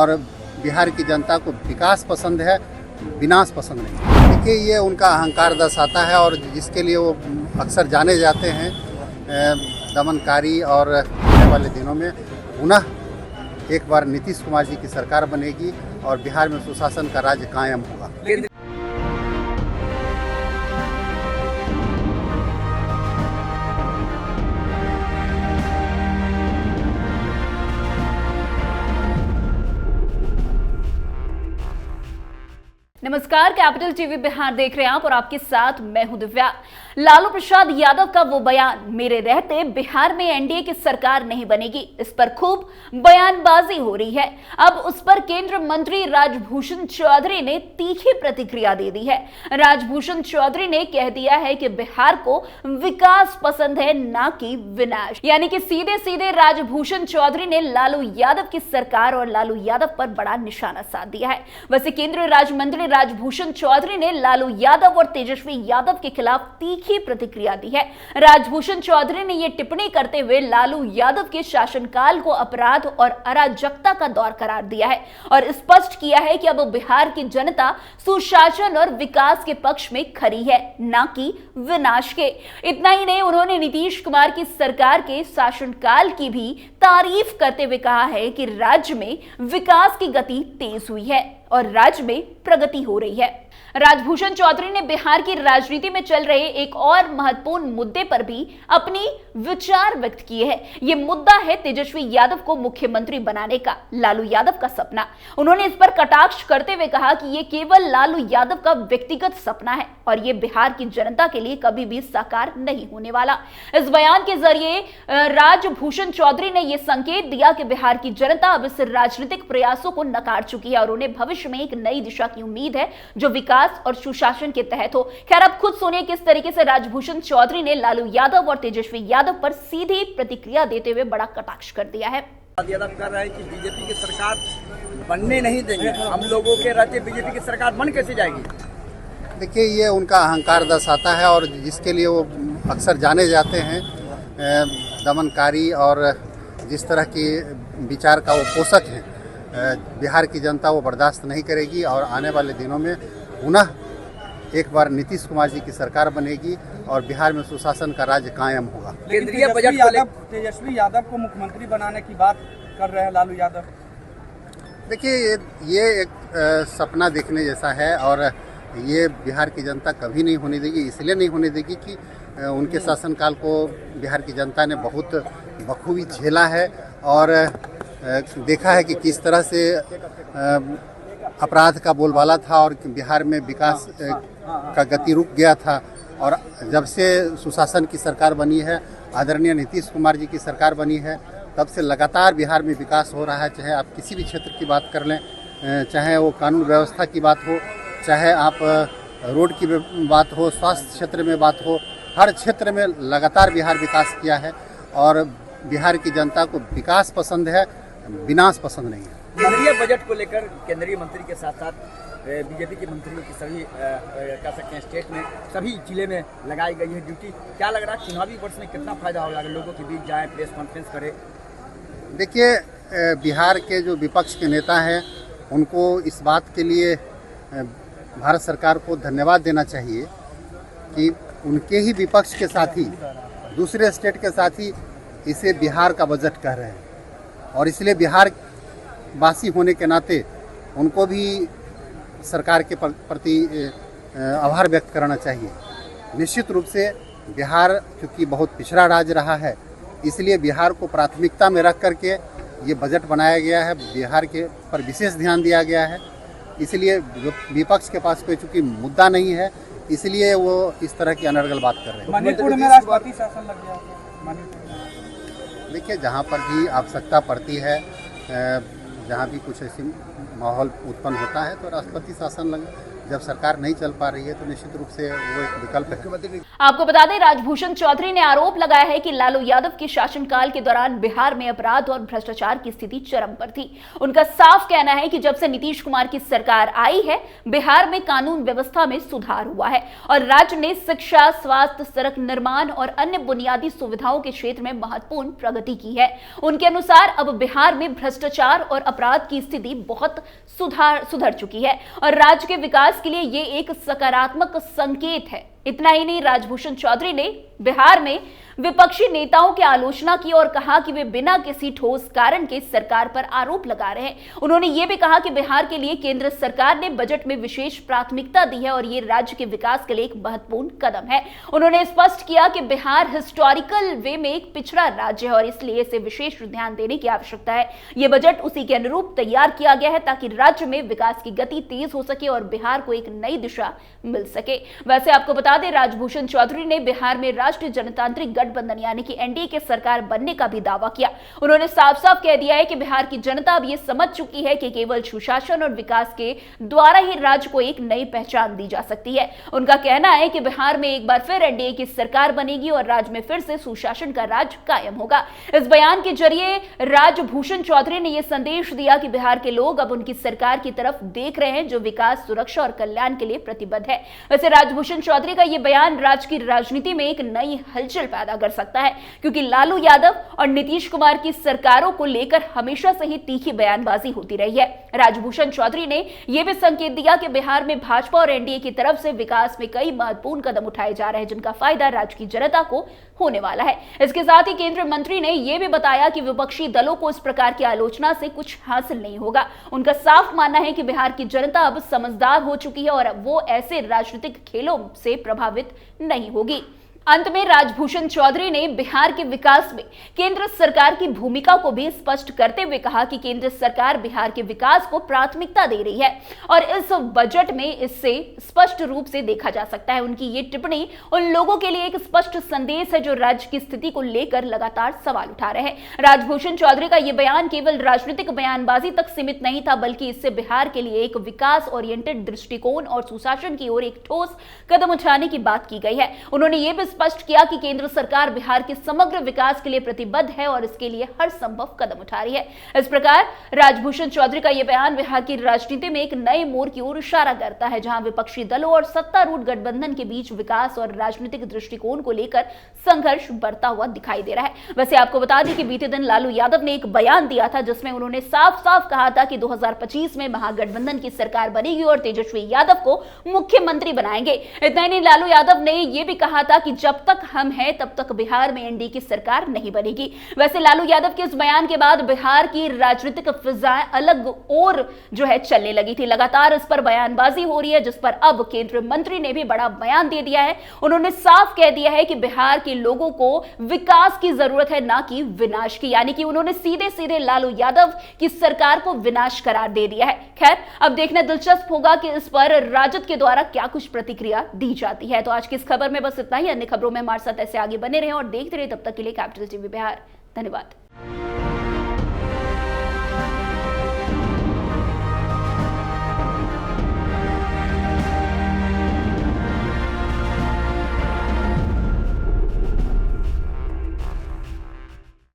और बिहार की जनता को विकास पसंद है, विनाश पसंद नहीं। देखिए, ये उनका अहंकार दर्शाता है और जिसके लिए वो अक्सर जाने जाते हैं दमनकारी। और आने वाले दिनों में पुनः एक बार नीतीश कुमार जी की सरकार बनेगी और बिहार में सुशासन का राज्य कायम होगा। नमस्कार, कैपिटल टीवी बिहार देख रहे हैं आप और आपके साथ मैं हूं दिव्या। लालू प्रसाद यादव का वो बयान, मेरे रहते बिहार में एनडीए की सरकार नहीं बनेगी, इस पर खूब बयानबाजी हो रही है। अब उस पर केंद्र मंत्री राजभूषण चौधरी ने तीखी प्रतिक्रिया दे दी है। राजभूषण चौधरी ने कह दिया है कि बिहार को विकास पसंद है, ना कि विनाश। यानी कि सीधे सीधे राजभूषण चौधरी ने लालू यादव की सरकार और लालू यादव पर बड़ा निशाना साध दिया है। वैसे केंद्रीय राज्य मंत्री राजभूषण चौधरी ने लालू यादव और तेजस्वी यादव के खिलाफ तीखी प्रतिक्रिया दी है। राजभूषण चौधरी ने यह टिप्पणी करते हुए लालू यादव के शासनकाल को अपराध और अराजकता का दौर करार दिया है और स्पष्ट किया है कि अब बिहार की जनता सुशासन और विकास के पक्ष में खड़ी है, ना कि विनाश के। इतना ही नहीं, उन्होंने नीतीश कुमार की सरकार के शासनकाल की भी तारीफ करते हुए कहा है कि राज्य में विकास की गति तेज हुई है और राज्य में प्रगति हो रही है। राजभूषण चौधरी ने बिहार की राजनीति में चल रहे एक और महत्वपूर्ण मुद्दे पर भी अपनी विचार व्यक्त किए हैं। यह मुद्दा है तेजस्वी यादव को मुख्यमंत्री बनाने का लालू यादव का सपना। उन्होंने इस पर कटाक्ष करते हुए कहा कि यह केवल लालू यादव का व्यक्तिगत सपना है और यह बिहार की जनता के लिए कभी भी साकार नहीं होने वाला। इस बयान के जरिए राजभूषण चौधरी ने यह संकेत दिया कि बिहार की जनता अब इस राजनीतिक प्रयासों को नकार चुकी है और उन्हें भविष्य में एक नई दिशा की उम्मीद है जो विकास और सुशासन के तहत हो। खैर, अब खुद सुनिए किस तरीके से राजभूषण चौधरी ने लालू यादव और तेजस्वी यादव पर सीधी प्रतिक्रिया देते हुए बड़ा कटाक्ष कर दिया है। यादव कर रहे हैं कि बीजेपी की सरकार बनने नहीं देंगे, हम लोगों के रहते बीजेपी की सरकार बन कैसे जाएगी। देखिए, ये उनका अहंकार दर्शाता है और जिसके लिए वो अक्सर जाने जाते हैं दमनकारी। और जिस तरह की विचार का वो पोषक हैं, बिहार की जनता वो बर्दाश्त नहीं करेगी और आने वाले दिनों में पुनः एक बार नीतीश कुमार जी की सरकार बनेगी और बिहार में सुशासन का राज्य कायम होगा। केंद्रीय बजट तेजस्वी यादव को मुख्यमंत्री बनाने की बात कर रहे हैं लालू यादव। देखिए, ये एक सपना देखने जैसा है और ये बिहार की जनता कभी नहीं होने देगी। इसलिए नहीं होने देगी कि उनके शासनकाल को बिहार की जनता ने बहुत बखूबी झेला है और देखा है कि किस तरह से अपराध का बोलबाला था और बिहार में विकास का गति रुक गया था। और जब से सुशासन की सरकार बनी है, आदरणीय नीतीश कुमार जी की सरकार बनी है, तब से लगातार बिहार में विकास हो रहा है। चाहे आप किसी भी क्षेत्र की बात कर लें, चाहे वो कानून व्यवस्था की बात हो, चाहे आप रोड की बात हो, स्वास्थ्य क्षेत्र में बात हो, हर क्षेत्र में लगातार बिहार विकास किया है और बिहार की जनता को विकास पसंद है, विनाश पसंद नहीं है। केंद्रीय बजट को लेकर केंद्रीय मंत्री के साथ साथ बीजेपी के मंत्रियों की सभी कह सकते हैं स्टेट में सभी जिले में लगाई गई है ड्यूटी। क्या लग रहा है चुनावी वर्ष में कितना फायदा होगा अगर लोगों के बीच जाए, प्रेस कॉन्फ्रेंस करे। देखिए, बिहार के जो विपक्ष के नेता हैं उनको इस बात के लिए भारत सरकार को धन्यवाद देना चाहिए कि उनके ही विपक्ष के साथी दूसरे स्टेट के साथी इसे बिहार का बजट कह रहे हैं और इसलिए बिहार वासी होने के नाते उनको भी सरकार के प्रति आभार व्यक्त करना चाहिए। निश्चित रूप से बिहार चूँकि बहुत पिछड़ा राज्य रहा है, इसलिए बिहार को प्राथमिकता में रख करके ये बजट बनाया गया है, बिहार के पर विशेष ध्यान दिया गया है। इसलिए विपक्ष के पास कोई चूँकि मुद्दा नहीं है, इसलिए वो इस तरह की अनर्गल बात कर रहे हैं। मणिपुर में राष्ट्रपति शासन लग गया। देखिए, जहाँ पर भी आवश्यकता पड़ती है, जहाँ भी कुछ ऐसी माहौल उत्पन्न होता है तो राष्ट्रपति शासन जब सरकार नहीं चल पा रही है तो निश्चित रूप से वो एक विकल्प है। आपको बता दें, राजभूषण चौधरी ने आरोप लगाया है कि लालू यादव के शासनकाल के दौरान बिहार में अपराध और भ्रष्टाचार की स्थिति चरम पर थी। उनका साफ कहना है कि जब से नीतीश कुमार की सरकार आई है, बिहार में कानून व्यवस्था में सुधार हुआ है और राज्य ने शिक्षा, स्वास्थ्य, सड़क निर्माण और अन्य बुनियादी सुविधाओं के क्षेत्र में महत्वपूर्ण प्रगति की है। उनके अनुसार अब बिहार में भ्रष्टाचार और अपराध की स्थिति बहुत सुधर चुकी है और राज्य के विकास के लिए ये एक सकारात्मक संकेत है। इतना ही नहीं, राजभूषण चौधरी ने बिहार में विपक्षी नेताओं की आलोचना की और कहा कि वे बिना किसी ठोस कारण के सरकार पर आरोप लगा रहे हैं। उन्होंने ये भी कहा कि बिहार के लिए केंद्र सरकार ने बजट में विशेष प्राथमिकता दी है और ये राज्य के विकास के लिए एक महत्वपूर्ण कदम है। उन्होंने स्पष्ट किया कि बिहार हिस्टोरिकल वे में एक पिछड़ा राज्य है और इसलिए इसे विशेष ध्यान देने की आवश्यकता है। ये बजट उसी के अनुरूप तैयार किया गया है ताकि राज्य में विकास की गति तेज हो सके और बिहार को एक नई दिशा मिल सके। वैसे आपको बता दें, राजभूषण चौधरी ने बिहार में राष्ट्रीय जनतांत्रिक गठबंधन यानी कि एनडीए के सरकार बनने का भी दावा किया। उन्होंने साफ साफ कह दिया है कि बिहार की जनता अब ये समझ चुकी है कि केवल सुशासन और विकास के द्वारा ही राज्य को एक नई पहचान दी जा सकती है। उनका कहना है कि बिहार में एक बार फिर एनडीए की सरकार बनेगी और राज्य में फिर से सुशासन का राज कायम होगा। इस बयान के जरिए राजभूषण चौधरी ने यह संदेश दिया कि बिहार के लोग अब उनकी सरकार की तरफ देख रहे हैं जो विकास, सुरक्षा और कल्याण के लिए प्रतिबद्ध है। वैसे राजभूषण चौधरी का यह बयान राज्य की राजनीति में एक नई हलचल पैदा कर सकता है क्योंकि लालू यादव और नीतीश कुमार की सरकारों को लेकर हमेशा से ही तीखी बयानबाजी होती रही है। राजभूषण चौधरी ने यह भी संकेत दिया कि बिहार में भाजपा और एनडीए की तरफ से विकास में कई महत्वपूर्ण कदम उठाए जा रहे हैं जिनका फायदा राज्य की जनता को होने वाला है। इसके साथ ही केंद्रीय मंत्री ने यह भी बताया कि विपक्षी दलों को इस प्रकार की आलोचना से कुछ हासिल नहीं होगा। उनका साफ मानना है कि बिहार की जनता अब समझदार हो चुकी है और अब वो ऐसे राजनीतिक खेलों से प्रभावित नहीं होगी। अंत में राजभूषण चौधरी ने बिहार के विकास में केंद्र सरकार की भूमिका को भी स्पष्ट करते हुए कहा कि केंद्र सरकार बिहार के विकास को प्राथमिकता दे रही है और इस बजट में इससे स्पष्ट रूप से देखा जा सकता है। उनकी ये टिप्पणी उन लोगों के लिए एक स्पष्ट संदेश है जो राज्य की स्थिति को लेकर लगातार सवाल उठा रहे हैं। राजभूषण चौधरी का यह बयान केवल राजनीतिक बयानबाजी तक सीमित नहीं था बल्कि इससे बिहार के लिए एक विकास ओरिएंटेड दृष्टिकोण और सुशासन की ओर एक ठोस कदम उठाने की बात की गई है। उन्होंने ये भी स्पष्ट किया कि केंद्र सरकार बिहार के समग्र विकास के लिए प्रतिबद्ध है और इसके लिए हर संभव कदम उठा रही है। इस प्रकार राजभूषण चौधरी का यह बयान बिहार की राजनीति में एक नए मोड़ की ओर इशारा करता है जहां विपक्षी दलों और सत्तारूढ़ गठबंधन के बीच विकास और राजनीतिक दृष्टिकोण को लेकर संघर्ष बढ़ता हुआ दिखाई दे रहा है। वैसे आपको बता दें कि बीते दिन लालू यादव ने एक बयान दिया था जिसमें उन्होंने साफ साफ कहा था कि 2025 में महागठबंधन की सरकार बनेगी और तेजस्वी यादव को मुख्यमंत्री बनाएंगे। इतना ही नहीं, लालू यादव ने यह भी कहा था कि जब तक हम हैं तब तक बिहार में एनडीए की सरकार नहीं बनेगी। वैसे लालू यादव के इस बयान के बाद बिहार की राजनीतिक फिजाएं अलग और जो है चलने लगी थी। लगातार इस पर बयानबाजी हो रही है जिस पर अब केंद्रीय मंत्री ने भी बड़ा बयान दे दिया है। उन्होंने साफ कह दिया है कि बिहार के लोगों को विकास की जरूरत है ना कि विनाश की, यानी कि उन्होंने सीधे सीधे लालू यादव की सरकार को विनाश करार दे दिया है। खैर, अब देखना दिलचस्प होगा कि इस पर राजद के द्वारा क्या कुछ प्रतिक्रिया दी जाती है। तो आज की इस खबर में बस इतना ही। अन्य खबरों में हमारे साथ ऐसे आगे बने रहें और देखते रहे। तब तक के लिए कैपिटल टीवी बिहार। धन्यवाद।